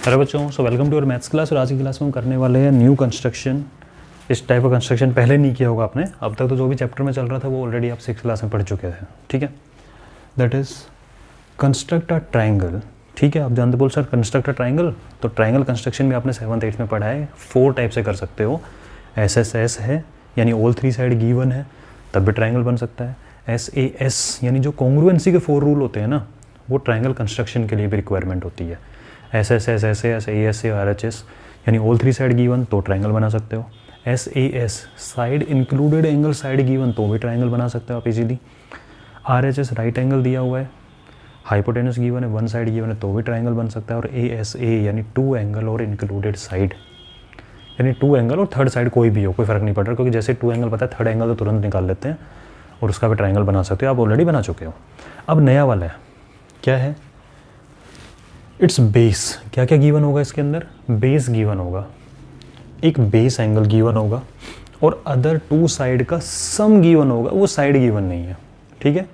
Hello बच्चों, so welcome to your maths class. और आज की क्लास में हम करने वाले हैं न्यू कंस्ट्रक्शन। इस टाइप का कंस्ट्रक्शन पहले नहीं किया होगा आपने। अब तक तो जो भी चैप्टर में चल रहा था वो ऑलरेडी आप 6th क्लास में पढ़ चुके थे। ठीक है, that is construct a triangle. ठीक है, आप जानते बोल सर कंस्ट्रक्ट अ ट्राइंगल, तो ट्राइंगल कंस्ट्रक्शन भी आपने 7th 8th में पढ़ा है। 4 टाइप से कर सकते हो। SSS है यानी ऑल 3 साइड गिवन है, तब भी ट्राइंगल बन सकता है। SAS यानी जो कॉन्ग्रुएंसी के 4 रूल होते हैं ना, वो ट्राइंगल कंस्ट्रक्शन के लिए भी रिक्वायरमेंट होती है। SSS, SAS, ASA, RHS यानी ऑल 3 साइड गिवन, तो ट्राइंगल बना सकते हो। SAS side included angle side given, तो भी ट्राइंगल बना सकते हो आप इजीली। RHS राइट एंगल दिया हुआ है, हाइपोटेनस गिवन है, 1 साइड गिवन है, तो भी ट्राइंगल बन सकता है। और ASA यानी 2 एंगल और इंक्लूडेड साइड, यानी 2 एंगल और थर्ड साइड कोई भी हो, कोई फ़र्क नहीं पड़ रहा, क्योंकि जैसे 2 एंगल पता है, थर्ड एंगल तो तुरंत निकाल लेते हैं और उसका भी ट्राइंगल बना सकते हो। आप ऑलरेडी बना चुके हो। अब नया वाला है, क्या है? It's base. क्या क्या गिवन होगा इसके अंदर? बेस गिवन होगा, एक बेस एंगल गिवन होगा और अदर 2 साइड का सम गिवन होगा, वो साइड गिवन नहीं है। ठीक है,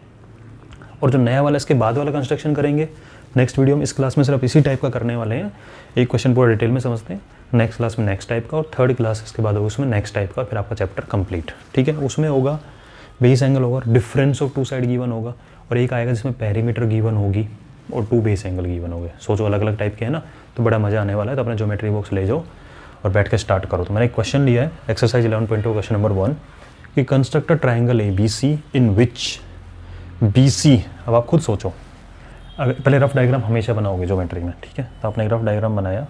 और जो नया वाला इसके बाद वाला कंस्ट्रक्शन करेंगे नेक्स्ट वीडियो में, इस क्लास में सिर्फ इसी टाइप का करने वाले हैं। एक क्वेश्चन पूरा डिटेल में समझते हैं, नेक्स्ट क्लास में नेक्स्ट टाइप का, और थर्ड क्लास इसके बाद होगा उसमें नेक्स्ट टाइप का, फिर आपका चैप्टर कंप्लीट। ठीक है, उसमें होगा बेस एंगल होगा, डिफरेंस ऑफ 2 साइड गिवन होगा, और एक आएगा जिसमें पेरीमीटर गिवन होगी और 2 बेस एंगल गिवन हो गए। सोचो अलग अलग टाइप के हैं ना, तो बड़ा मज़ा आने वाला है। तो अपने ज्योमेट्री बॉक्स ले जाओ और बैठ के स्टार्ट करो। तो मैंने एक क्वेश्चन लिया है, एक्सरसाइज 11.2 क्वेश्चन नंबर 1 कि construct a triangle ABC in which BC। अब आप खुद सोचो, अब पहले रफ डायग्राम हमेशा बनाओगे ज्योमेट्री में। ठीक है, तो आपने एक रफ डायग्राम बनाया,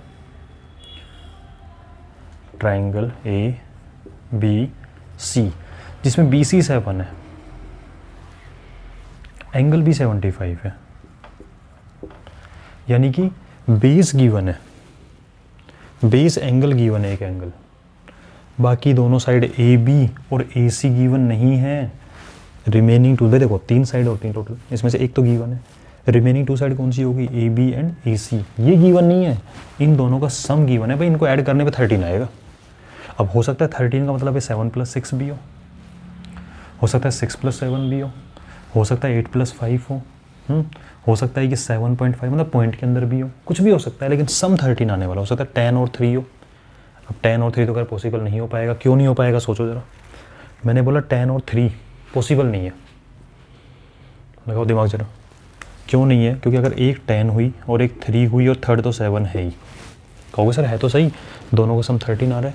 ट्राइंगल ABC जिसमें BC 7 है, एंगल भी 75 है, यानी कि बेस गिवन है, बेस एंगल गिवन है एक एंगल, बाकी दोनों साइड AB और AC गिवन नहीं है। रिमेनिंग 2, देखो 3 साइड होती हैं टोटल, इसमें से एक तो गिवन है, रिमेनिंग 2 साइड कौन सी होगी? AB and AC। ये गिवन नहीं है, इन दोनों का सम गिवन है। भाई इनको ऐड करने पे 13 आएगा। अब हो सकता है 13 का मतलब है 7 + 6 भी हो सकता है 6 + 7 भी हो सकता है 8 + 5 हो सकता है कि 7.5 मतलब पॉइंट के अंदर भी हो, कुछ भी हो सकता है, लेकिन सम 13 आने वाला। हो सकता है 10 और 3 हो। अब 10 और 3 तो अगर पॉसिबल नहीं हो पाएगा, क्यों नहीं हो पाएगा सोचो ज़रा। मैंने बोला 10 और 3 पॉसिबल नहीं है, लगाओ दिमाग जरा, क्यों नहीं है? क्योंकि अगर एक 10 हुई और एक 3 हुई और थर्ड तो 7 है ही, कहोगे सर है तो सही, दोनों का सम 13 आ रहा है।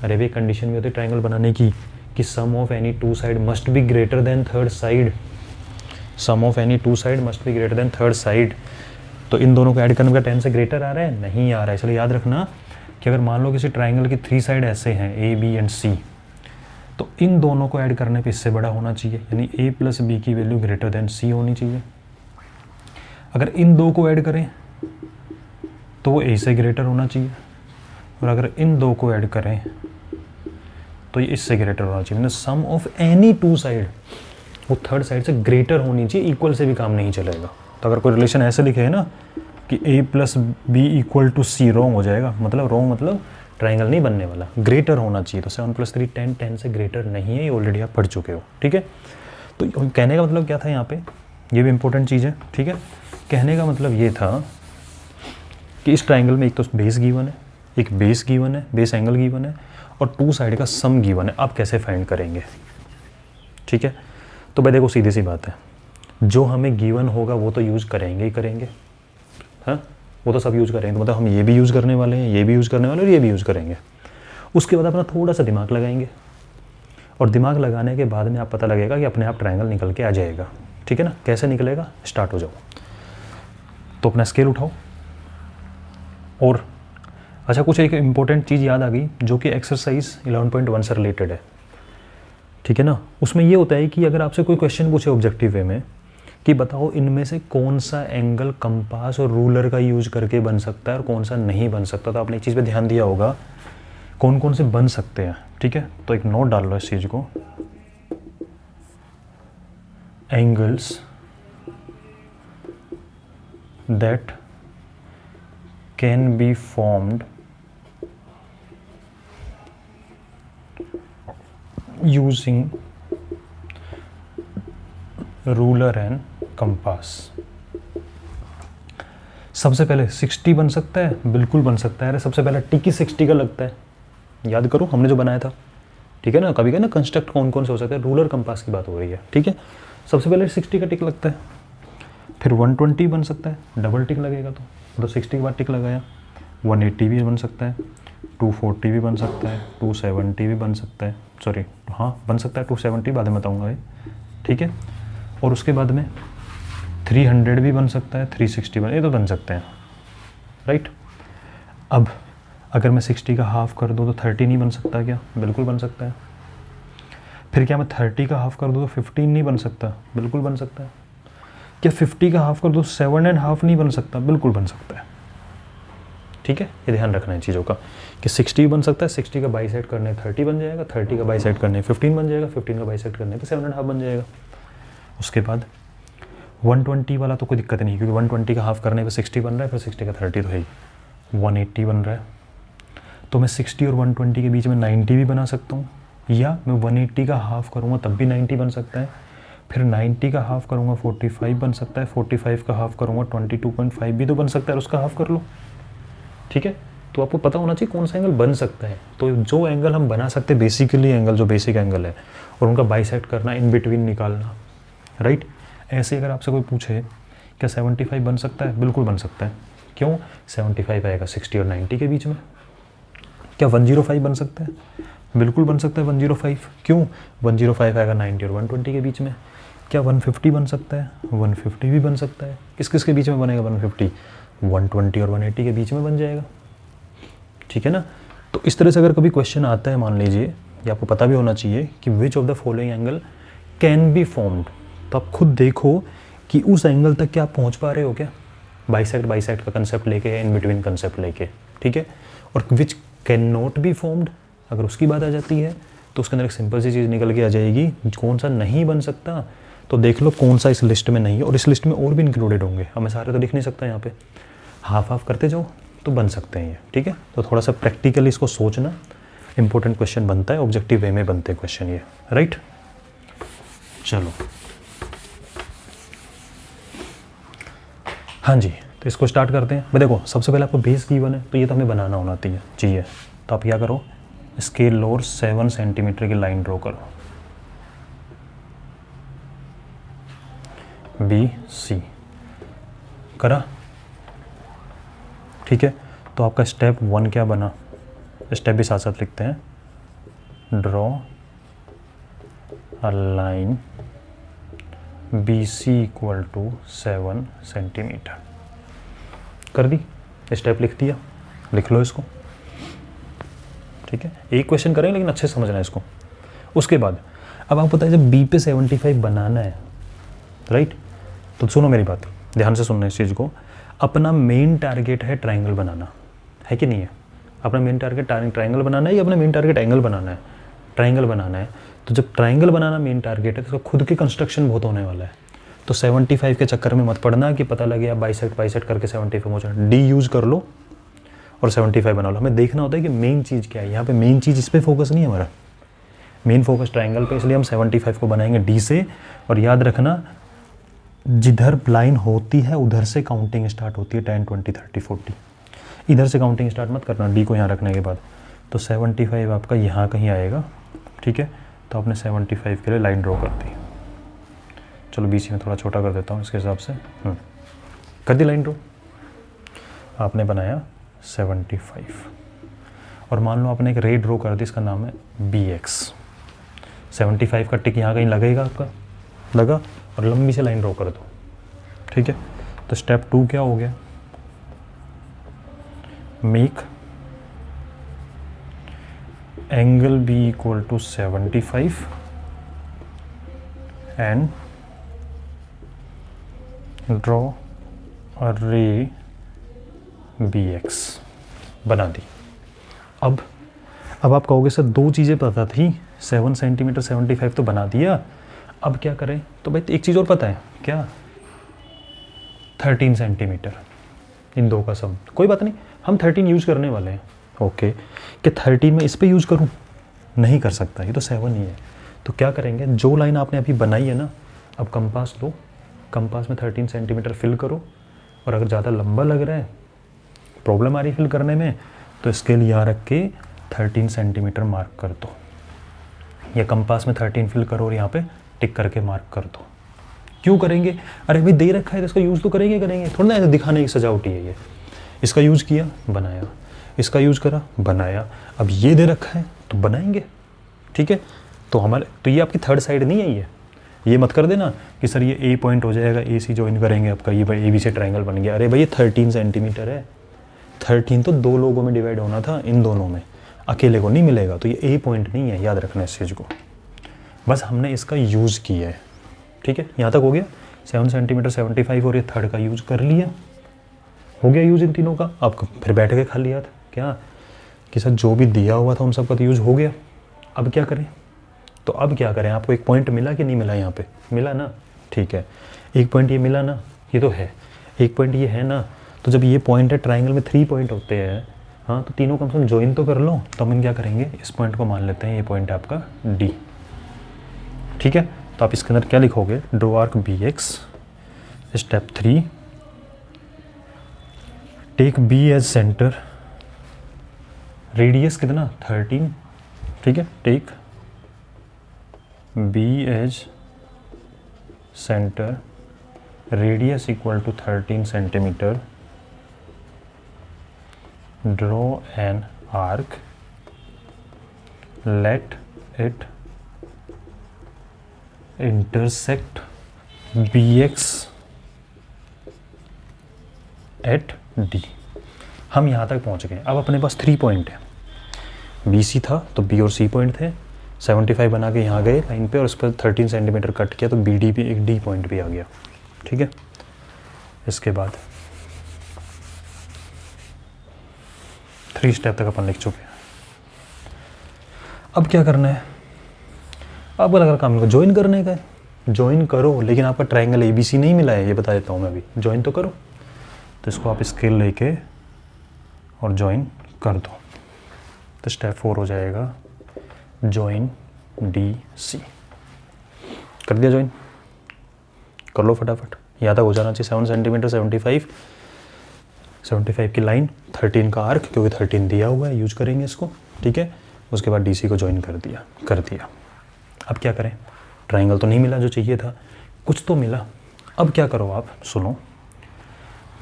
अरे वे कंडीशन भी होती है ट्राइंगल बनाने की कि sum of any 2 side must be greater than third side. Sum of any 2 side must be greater than third side. तो इन दोनों को ऐड करने का 10 से ग्रेटर आ रहा है? नहीं आ रहा है। चलो याद रखना कि अगर मान लो किसी ट्राइंगल की 3 साइड ऐसे हैं A, B एंड C, तो इन दोनों को ऐड करने पे इससे बड़ा होना चाहिए, यानी A + B की वैल्यू ग्रेटर देन C होनी चाहिए। अगर इन 2 को ऐड करें तो वो A से ग्रेटर होना चाहिए, और अगर इन 2 को ऐड करें तो ये इससे ग्रेटर होना चाहिए। सम ऑफ एनी 2 साइड वो थर्ड साइड से ग्रेटर होनी चाहिए, इक्वल से भी काम नहीं चलेगा। तो अगर कोई रिलेशन ऐसे लिखे है ना कि A + B = C, रॉन्ग हो जाएगा। मतलब रॉन्ग मतलब ट्राइंगल नहीं बनने वाला, ग्रेटर होना चाहिए। तो 7 + 3 10, 10 से ग्रेटर नहीं है, ये ऑलरेडी आप पढ़ चुके हो। ठीक है, तो कहने का मतलब क्या था यहाँ पे, ये भी इंपॉर्टेंट चीज़ है। ठीक है, कहने का मतलब ये था कि इस ट्राइंगल में एक तो बेस गिवन है, एक बेस गिवन है, बेस एंगल गिवन है, और 2 साइड का सम गिवन है। आप कैसे फाइंड करेंगे? ठीक है, तो भाई देखो सीधी सी बात है, जो हमें गिवन होगा वो तो यूज़ करेंगे ही करेंगे। हाँ, वो तो सब यूज़ करेंगे। तो मतलब हम ये भी यूज़ करने वाले हैं, ये भी यूज़ करने वाले हैं और ये भी यूज़ करेंगे। उसके बाद अपना थोड़ा सा दिमाग लगाएंगे, और दिमाग लगाने के बाद में आप पता लगेगा कि अपने आप ट्राइंगल निकल के आ जाएगा। ठीक है ना, कैसे निकलेगा? स्टार्ट हो जाओ। तो अपना स्केल उठाओ, और अच्छा कुछ एक इम्पोर्टेंट चीज़ याद आ गई जो कि एक्सरसाइज 11.1 से रिलेटेड है। ठीक है ना, उसमें ये होता है कि अगर आपसे कोई क्वेश्चन पूछे ऑब्जेक्टिव वे में कि बताओ इनमें से कौन सा एंगल कंपास और रूलर का यूज करके बन सकता है और कौन सा नहीं बन सकता, तो आपने एक चीज़ पे ध्यान दिया होगा कौन कौन से बन सकते हैं। ठीक है, तो एक नोट डाल लो इस चीज़ को, angles that can be formed using ruler and compass। सबसे पहले 60 बन सकता है, बिल्कुल बन सकता है। अरे सबसे पहले टिक ही 60 का लगता है, याद करो हमने जो बनाया था, ठीक है ना। कभी ना कंस्ट्रक्ट कौन कौन से हो सकते हैं, रूलर कंपास की बात हो रही है, ठीक है। सबसे पहले 60 का टिक लगता है, फिर 120 बन सकता है, डबल टिक लगेगा तो 60 के बाद टिक लगाया। 180 भी बन सकता है, 240 भी बन सकता है, 270 भी बन सकता है, सॉरी हाँ बन सकता है 270, बाद में बताऊँगा ये, ठीक है। और उसके बाद में 300 भी बन सकता है, 360 ये तो बन सकते हैं, राइट। अब अगर मैं 60 का हाफ कर दूँ तो 30 नहीं बन सकता क्या? बिल्कुल बन सकता है। फिर क्या मैं 30 का हाफ कर दूँ तो 15 नहीं बन सकता? बिल्कुल बन सकता है। क्या 50 का हाफ कर दूँ 7.5 नहीं बन सकता? बिल्कुल बन सकता है, ठीक है। ये ध्यान रखना है चीज़ों का कि 60 बन सकता है, 60 का बाइसेक्ट करने 30 बन जाएगा, 30 का बाइसेक्ट करने 15 बन जाएगा, 15 का बाइसेक्ट करने पे 7.5 बन जाएगा। उसके बाद 120 वाला तो कोई दिक्कत नहीं, क्योंकि 120 का हाफ करने पे 60 बन रहा है, फिर 60 का 30 तो है ही। 180 बन रहा है, तो मैं 60 और 120 के बीच में 90 भी बना सकता हूँ, या मैं 180 का हाफ करूँगा तब भी 90 बन सकता है, फिर 90 का हाफ करूँगा 45 बन सकता है, 45 का हाफ करूँगा 22.5 भी तो बन सकता है, उसका हाफ कर लो, ठीक है। तो आपको पता होना चाहिए कौन सा एंगल बन सकता है। तो जो एंगल हम बना सकते हैं बेसिकली एंगल, जो बेसिक एंगल है, और उनका बाइसेक्ट करना, इन बिटवीन निकालना, राइट। ऐसे अगर आपसे कोई पूछे क्या 75 बन सकता है? बिल्कुल बन सकता है। क्यों? 75 आएगा 60 और 90 के बीच में। क्या 105 बन सकता है? बिल्कुल बन सकता है 105। क्यों? 105 आएगा 90 और 120 के बीच में। क्या 150 बन सकता है? 150 भी बन सकता है। किस किस के बीच में बनेगा 150? 120 और 180 के बीच में बन जाएगा, ठीक है ना। तो इस तरह से अगर कभी क्वेश्चन आता है, मान लीजिए, या आपको पता भी होना चाहिए कि which of the following angle can be formed, तो आप खुद देखो कि उस एंगल तक क्या आप पहुंच पा रहे हो क्या, बाइसेक्ट का कंसेप्ट लेके, इन बिटवीन कंसेप्ट लेके, ठीक है। और which can not be formed, अगर उसकी बात आ जाती है तो उसके अंदर एक सिंपल सी चीज़ निकल के आ जाएगी, कौन सा नहीं बन सकता। तो देख लो कौन सा इस लिस्ट में नहीं है, और इस लिस्ट में और भी इंक्लूडेड होंगे, हमें सारे तो लिख नहीं सकता यहाँ पे, हाफ हाफ करते जाओ तो बन सकते हैं ये, ठीक है। तो थोड़ा सा प्रैक्टिकली इसको सोचना, इंपॉर्टेंट क्वेश्चन बनता है, ऑब्जेक्टिव वे में बनते हैं क्वेश्चन ये, राइट। चलो हाँ जी, तो इसको स्टार्ट करते हैं। भाई देखो सबसे पहले आपको बेस गिवन है, तो ये तो हमें बनाना होना चाहिए। तो आप क्या करो, स्केल लो और 7 सेंटीमीटर की लाइन ड्रॉ करो, BC करा, ठीक है। तो आपका स्टेप 1 क्या बना, स्टेप भी साथ साथ लिखते हैं, draw a line BC equal to 7 centimetre. कर दी, स्टेप लिख दिया, लिख लो इसको, ठीक है। एक क्वेश्चन करेंगे लेकिन अच्छे से समझना है इसको। उसके बाद अब आपको पता है जब B पे 75 बनाना है, राइट, तो सुनो मेरी बात, ध्यान से सुनना इस चीज़ को। अपना मेन टारगेट है ट्राइंगल बनाना, है कि नहीं है? अपना मेन टारगेट ट्राइंगल बनाना है या अपना मेन टारगेट एंगल बनाना है? ट्राइंगल बनाना है। तो जब ट्राइंगल बनाना मेन टारगेट है तो खुद की कंस्ट्रक्शन बहुत होने वाला है। तो 75 के चक्कर में मत पड़ना कि पता लगे आप बाइसेक्ट करके 75 पहुँच जाए। D यूज़ कर लो और 75 बना लो। हमें देखना होता है कि मेन चीज़ क्या है। यहाँ पे मेन चीज़ इस पर फोकस नहीं है हमारा, मेन फोकस ट्राइंगल पे, इसलिए हम 75 को बनाएंगे D से। और याद रखना जिधर लाइन होती है उधर से काउंटिंग स्टार्ट होती है, 10 20 30 40। इधर से काउंटिंग स्टार्ट मत करना D को यहाँ रखने के बाद। तो 75 आपका यहाँ कहीं आएगा, ठीक है। तो आपने 75 के लिए लाइन ड्रॉ कर दी। चलो BC में थोड़ा छोटा कर देता हूँ इसके हिसाब से, कर दी लाइन ड्रॉ। आपने बनाया 75 और मान लो आपने एक रे ड्रॉ कर दी, इसका नाम है BX। 75 का टिक यहाँ कहीं लगेगा आपका, लगा, और लंबी से लाइन ड्रॉ कर दो, ठीक है। तो स्टेप 2 क्या हो गया, make angle B equal to 75 and draw a ray BX। बना दी। अब आप कहोगे सर दो चीज़ें पता थी, 7 सेंटीमीटर 75 तो बना दिया, अब क्या करें? तो भाई एक चीज़ और पता है क्या, 13 सेंटीमीटर, इन दो का सम। कोई बात नहीं, हम 13 यूज़ करने वाले हैं। ओके, क्या 13 में इस पे यूज़ करूं? नहीं कर सकता, ये तो 7 ही है। तो क्या करेंगे, जो लाइन आपने अभी बनाई है ना, अब कंपास लो, कंपास में 13 सेंटीमीटर फिल करो और अगर ज़्यादा लंबा लग रहा है, प्रॉब्लम आ रही फिल करने में, तो स्केल यहाँ रख के 13 सेंटीमीटर मार्क कर दो, या कंपास में 13 फिल करो और यहाँ पे टिक करके मार्क कर दो। क्यों करेंगे? अरे भाई दे रखा है तो इसका यूज़ तो करेंगे थोड़ा ना, ऐसे दिखाने की सजावटी है ये। इसका यूज़ किया, बनाया, इसका यूज़ करा, बनाया, अब ये दे रखा है तो बनाएंगे। ठीक है, तो ये आपकी थर्ड साइड नहीं है। ये मत कर देना कि सर ये ए पॉइंट हो जाएगा, ए सी ज्वाइन करेंगे आपका, ये भाई ए बी से ट्रायंगल बन गया। अरे भाई ये 13 सेंटीमीटर है, 13 तो 2 लोगों में डिवाइड होना था, इन दोनों में, अकेले को नहीं मिलेगा। तो ये ए पॉइंट नहीं है, याद रखना इस चीज़ को। बस हमने इसका यूज़ किया है। ठीक है, यहाँ तक हो गया। 7 सेंटीमीटर 75 और ये थर्ड का यूज़ कर लिया, हो गया यूज़ इन तीनों का। आपको फिर बैठ के खाली याद क्या कि सर जो भी दिया हुआ था उन सब का तो यूज़ हो गया। अब क्या करें? तो अब क्या करें? आपको एक पॉइंट मिला कि नहीं मिला? यहाँ पे मिला ना, ठीक है। एक पॉइंट ये मिला ना, ये तो है, एक पॉइंट ये है ना। तो जब ये पॉइंट है, ट्राइंगल में 3 पॉइंट होते हैं, हाँ, तो तीनों कम से कम ज्वाइन तो कर लो। तो हम क्या करेंगे, इस पॉइंट को मान लेते हैं, ये पॉइंट है आपका डी। ठीक है, तो आप इसके अंदर क्या लिखोगे, draw arc B X, step 3, take B as centre, radius कितना 13, ठीक है, take B as centre, radius equal to 13 centimetre, draw an arc, let it intersect B X at D. हम यहाँ तक पहुँच गए। अब अपने पास 3 पॉइंट है, बी सी था तो बी और सी पॉइंट थे, 75 बना के यहाँ गए लाइन पे और उस पर 13 सेंटीमीटर कट किया तो बी डी भी एक डी पॉइंट भी आ गया। ठीक है, इसके बाद 3 स्टेप तक अपन लिख चुके हैं। अब क्या करना है? अब अगर काम को ज्वाइन करने का है, ज्वाइन करो, लेकिन आपका ट्रायंगल ABC नहीं मिला है, ये बता देता हूँ मैं अभी। ज्वाइन तो करो, तो इसको आप स्केल लेके और ज्वाइन कर दो। तो स्टेप 4 हो जाएगा ज्वाइन DC। कर दिया ज्वाइन? कर लो फटाफट, यहाँ तक हो जाना चाहिए। 7 सेंटीमीटर 75 की लाइन, 13 का आर्क, क्योंकि 13 दिया हुआ है, यूज करेंगे इसको। ठीक है, उसके बाद DC को ज्वाइन कर दिया। अब क्या करें? ट्रायंगल तो नहीं मिला जो चाहिए था, कुछ तो मिला। अब क्या करो आप, सुनो,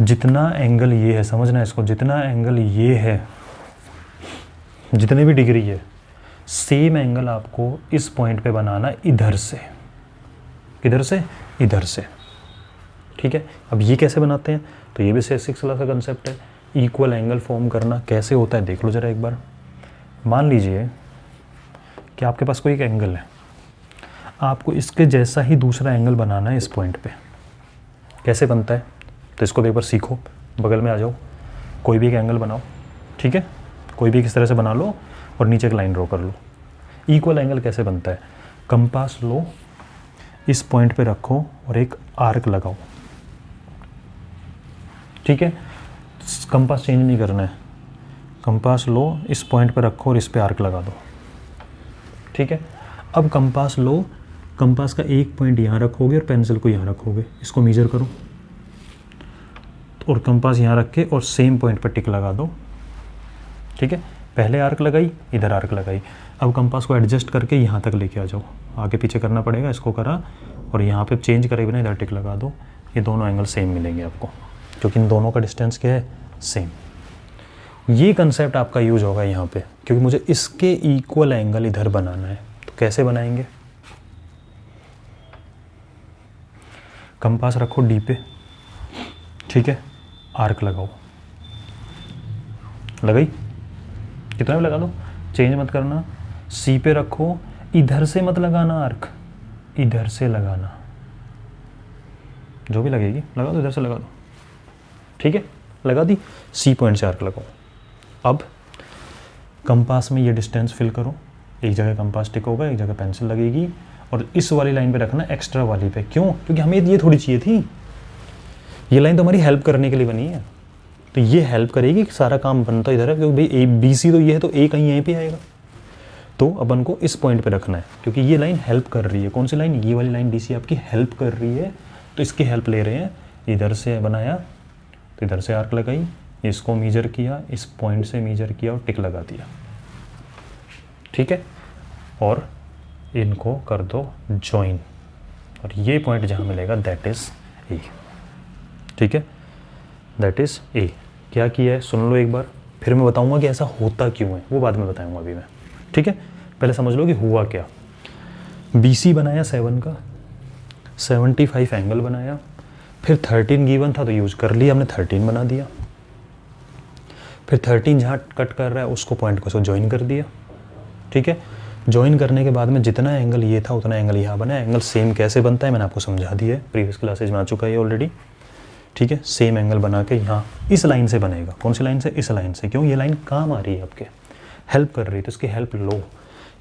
जितना एंगल ये है, समझना इसको, जितना एंगल ये है, जितने भी डिग्री है, सेम एंगल आपको इस पॉइंट पे बनाना इधर से। किधर से? इधर से। ठीक है, अब ये कैसे बनाते हैं? तो ये भी 6 क्लास का कंसेप्ट है, इक्वल एंगल फॉर्म करना। कैसे होता है देख लो जरा एक बार। मान लीजिए कि आपके पास कोई एक एंगल है, आपको इसके जैसा ही दूसरा एंगल बनाना है इस पॉइंट पे। कैसे बनता है? तो इसको भी एक बार सीखो, बगल में आ जाओ, कोई भी एक एंगल बनाओ। ठीक है, कोई भी किस तरह से बना लो और नीचे एक लाइन ड्रॉ कर लो। इक्वल एंगल कैसे बनता है? कंपास लो, इस पॉइंट पे रखो और एक आर्क लगाओ। ठीक है, कंपास चेंज नहीं करना है, कंपास लो, इस पॉइंट पे रखो और इस पे आर्क लगा दो। ठीक है, अब कंपास लो, कंपास का एक पॉइंट यहाँ रखोगे और पेंसिल को यहाँ रखोगे, इसको मेजर करो और कंपास यहाँ रख के और सेम पॉइंट पर टिक लगा दो। ठीक है, पहले आर्क लगाई, इधर आर्क लगाई। अब कंपास को एडजस्ट करके यहाँ तक लेके आ जाओ, आगे पीछे करना पड़ेगा, इसको करा और यहाँ पे चेंज करे बिना इधर टिक लगा दो। ये दोनों एंगल सेम मिलेंगे आपको, क्योंकि इन दोनों का डिस्टेंस क्या है? सेम। ये कंसेप्ट आपका यूज होगा यहाँ पे, क्योंकि मुझे इसके इक्वल एंगल इधर बनाना है। तो कैसे बनाएंगे? कंपास रखो डी पे, ठीक है, आर्क लगाओ, लगाई, कितना भी लगा दो, चेंज मत करना। सी पे रखो, इधर से मत लगाना आर्क, इधर से लगाना, जो भी लगेगी लगा दो, इधर से लगा दो। ठीक है, लगा दी, सी पॉइंट से आर्क लगाओ। अब कंपास में ये डिस्टेंस फिल करो, एक जगह कंपास टिक होगा, एक जगह पेंसिल लगेगी और इस वाली लाइन पे रखना, एक्स्ट्रा वाली पे। क्यों? क्योंकि हमें ये थोड़ी चाहिए थी, ये लाइन तो हमारी हेल्प करने के लिए बनी है, तो ये हेल्प करेगी कि सारा काम बनता इधर है, क्योंकि भाई ABC तो ये है, तो A कहीं यहीं पे आएगा, तो अपन को इस पॉइंट पे रखना है, क्योंकि ये लाइन हेल्प कर रही है। कौन सी लाइन? ये वाली लाइन DC आपकी हेल्प कर रही है, तो इसकी हेल्प ले रहे हैं। इधर से बनाया तो इधर से आर्क लगाई, इसको मीजर किया, इस पॉइंट से मीजर किया और टिक लगा दिया, ठीक है, और इनको कर दो जॉइन, और ये पॉइंट जहाँ मिलेगा दैट इज़ ए, ठीक है, दैट इज़ ए। क्या किया है सुन लो एक बार, फिर मैं बताऊंगा कि ऐसा होता क्यों है, वो बाद में बताऊंगा अभी मैं, ठीक है। पहले समझ लो कि हुआ क्या। BC बनाया 7 का, 75 एंगल बनाया, फिर 13 गिवन था तो यूज कर लिया हमने, 13 बना दिया, फिर 13 जहाँ कट कर रहा है उसको पॉइंट को ज्वाइन कर दिया, ठीक है। ज्वाइन करने के बाद में जितना एंगल ये था उतना एंगल यहाँ बना। एंगल सेम कैसे बनता है मैंने आपको समझा दिया है, प्रीवियस क्लासेज में आ चुका है ऑलरेडी, ठीक है। सेम एंगल बना के यहाँ इस लाइन से बनेगा। कौन सी लाइन से? इस लाइन से। क्यों? ये लाइन काम आ रही है आपके, हेल्प कर रही है, तो इसकी हेल्प लो।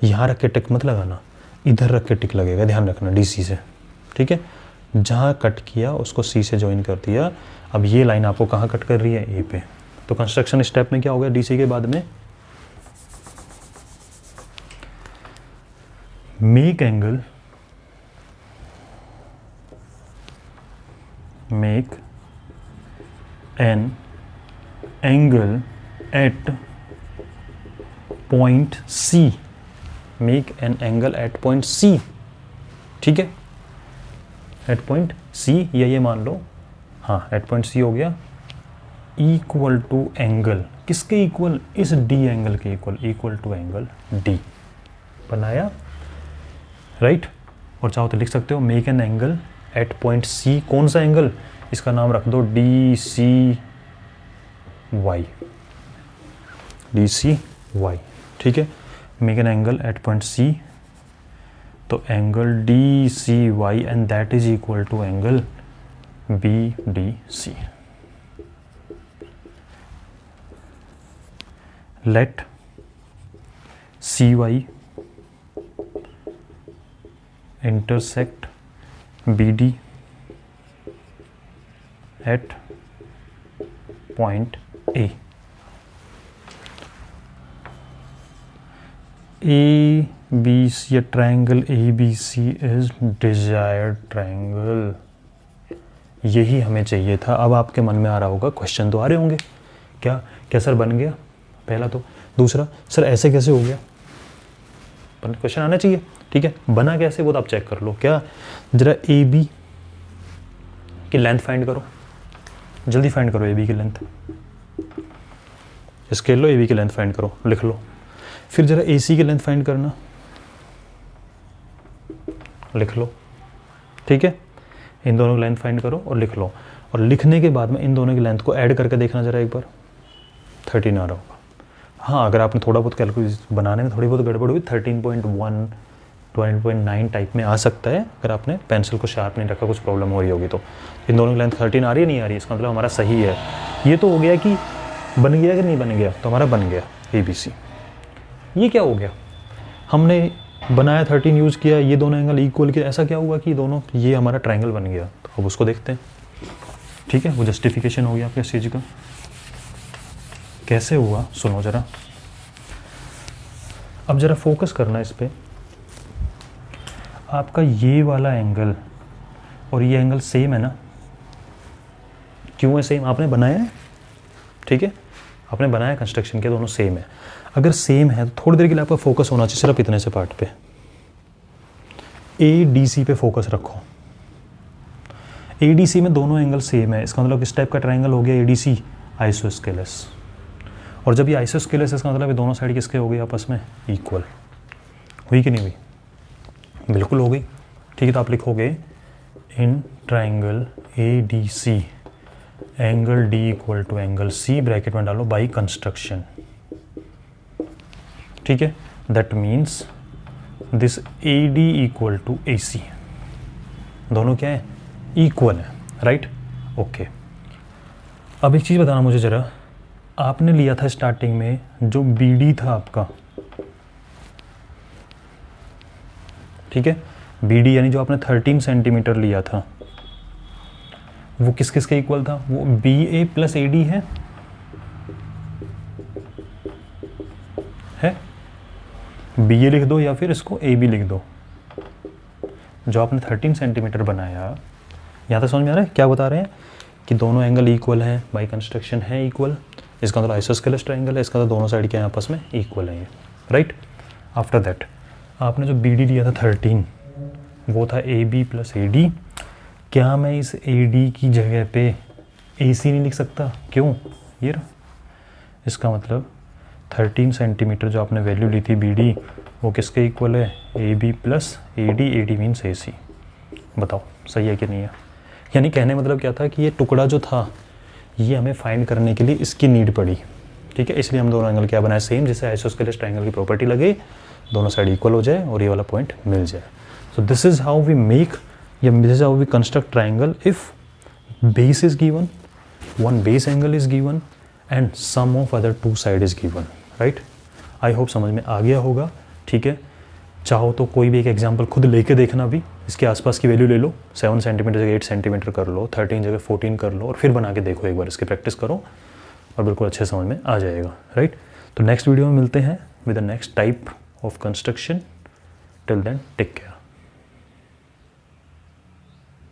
यहाँ रख के टिक मत लगाना, इधर रख के टिक लगेगा, ध्यान रखना, DC से, ठीक है। जहाँ कट किया उसको C से ज्वाइन कर दिया। अब ये लाइन आपको कहाँ कट कर रही है? A पे। तो कंस्ट्रक्शन स्टेप में क्या हो गया? DC के बाद में make angle, make an angle at point C, make an angle at point C, ठीक है, एट पॉइंट C, या ये मान लो, हाँ एट पॉइंट C हो गया, इक्वल टू एंगल किसके इक्वल? इस D एंगल के इक्वल, इक्वल टू एंगल D बनाया, राइट। और चाहो तो लिख सकते हो make an angle at point C, कौन सा एंगल? इसका नाम रख दो DCY, DCY, ठीक है। Make an angle at point C, तो angle DCY and that is equal to angle BDC। लेट CY intersect BD at point A. ABC, a triangle ABC is desired triangle। यही हमें चाहिए था। अब आपके मन में आ रहा होगा, क्वेश्चन तो आ रहे होंगे, क्या क्या सर बन गया? पहला तो। दूसरा, सर ऐसे कैसे हो गया? क्वेश्चन आना चाहिए, ठीक है। बना कैसे वो तो आप चेक कर लो। क्या? जरा AB की लेंथ फाइंड करो, जल्दी फाइंड करो AB की लेंथ। स्केल लो, AB की लेंथ फाइंड करो, लिख लो। फिर जरा AC की लेंथ फाइंड करना, लिख लो, ठीक है। इन दोनों की लेंथ फाइंड करो और लिख लो। और लिखने के बाद में इन दोनों की लेंथ को ऐड करके देखना जरा एक बार, 13 आ रहा होगा। हाँ, अगर आपने थोड़ा बहुत कैलकुलेशन बनाने में थोड़ी बहुत गड़बड़ हुई, 13.1 12.9 टाइप में आ सकता है। अगर आपने पेंसिल को शार्प नहीं रखा, कुछ प्रॉब्लम हो रही होगी तो। इन दोनों की लेंथ 13 आ रही है, नहीं आ रही है, इसका मतलब हमारा सही है। ये तो हो गया कि बन गया कि नहीं बन गया, तो हमारा बन गया ABC। ये क्या हो गया? हमने बनाया 13 यूज़ किया, ये दोनों एंगल इक्वल किया, ऐसा क्या हुआ कि दोनों, ये हमारा ट्रायंगल बन गया। तो अब उसको देखते हैं, ठीक है। वो जस्टिफिकेशन हो गया आपके इस चीज़ का। कैसे हुआ सुनो ज़रा, अब ज़रा फोकस करना इस पर। आपका ये वाला एंगल और ये एंगल सेम है ना? क्यों है सेम? आपने बनाया है, ठीक है, आपने बनाया कंस्ट्रक्शन के, दोनों सेम है। अगर सेम है तो थोड़ी देर के लिए आपका फोकस होना चाहिए सिर्फ इतने से पार्ट पे। ADC पे फोकस रखो। ADC में दोनों एंगल सेम है, इसका मतलब किस टाइप का ट्रायंगल हो गया ADC? आइसोस्केलस। और जब ये आइसोस्केलस, इसका मतलब ये दोनों साइड किसके हो गई आपस में? इक्वल। हुई कि नहीं हुई? बिल्कुल हो गई, ठीक है। तो आप लिखोगे in triangle ADC angle D equal to angle C, bracket में डालो बाई कंस्ट्रक्शन, ठीक है। That means this AD equal to AC, दोनों क्या है? इक्वल है, राइट, ओके। अब एक चीज़ बताना मुझे ज़रा, आपने लिया था स्टार्टिंग में जो BD था आपका, ठीक है, BD यानी जो आपने 13 सेंटीमीटर लिया था, वो किस किस के इक्वल था? वो BA प्लस AD है BA लिख दो या फिर इसको AB लिख दो। जो आपने 13 सेंटीमीटर बनाया, यहाँ तक समझ में आ रहा है क्या बता रहे हैं? कि दोनों एंगल इक्वल हैं, बाई कंस्ट्रक्शन है इक्वल, इसका मतलब आइसोस्केलेस ट्रायंगल है, इसका तो दोनों साइड क्या आपस में इक्वल हैं ये, राइट। आफ्टर दैट आपने जो बी डी लिया था 13, वो था A B plus A D. क्या मैं इस ए डी की जगह पे ए सी नहीं लिख सकता? क्यों? ये रहा, इसका मतलब 13 सेंटीमीटर जो आपने वैल्यू ली थी बी डी, वो किसके इक्वल है? A B plus A D means A C. बताओ सही है कि नहीं है? यानी कहने मतलब क्या था कि ये टुकड़ा जो था ये हमें फाइंड करने के लिए इसकी नीड पड़ी, ठीक है। इसलिए हम दोनों एंगल क्या बनाए? सेम, जैसे आइसोस्केलेस ट्रायंगल की प्रॉपर्टी लगे, दोनों साइड इक्वल हो जाए और ये वाला पॉइंट मिल जाए। So this is how we make, या this is how we construct triangle if base is given, one base angle is given and sum of other two side is given, right. I hope समझ में आ गया होगा, ठीक है। चाहो तो कोई भी एक एग्जांपल खुद लेके देखना, भी इसके आसपास की वैल्यू ले लो, 7 सेंटीमीटर जगह 8 सेंटीमीटर कर लो, 13 जगह 14 कर लो, और फिर बना के देखो, एक बार इसकी प्रैक्टिस करो और बिल्कुल अच्छे समझ में आ जाएगा, राइट। तो नेक्स्ट वीडियो में मिलते हैं with the next type of construction. Till then take care.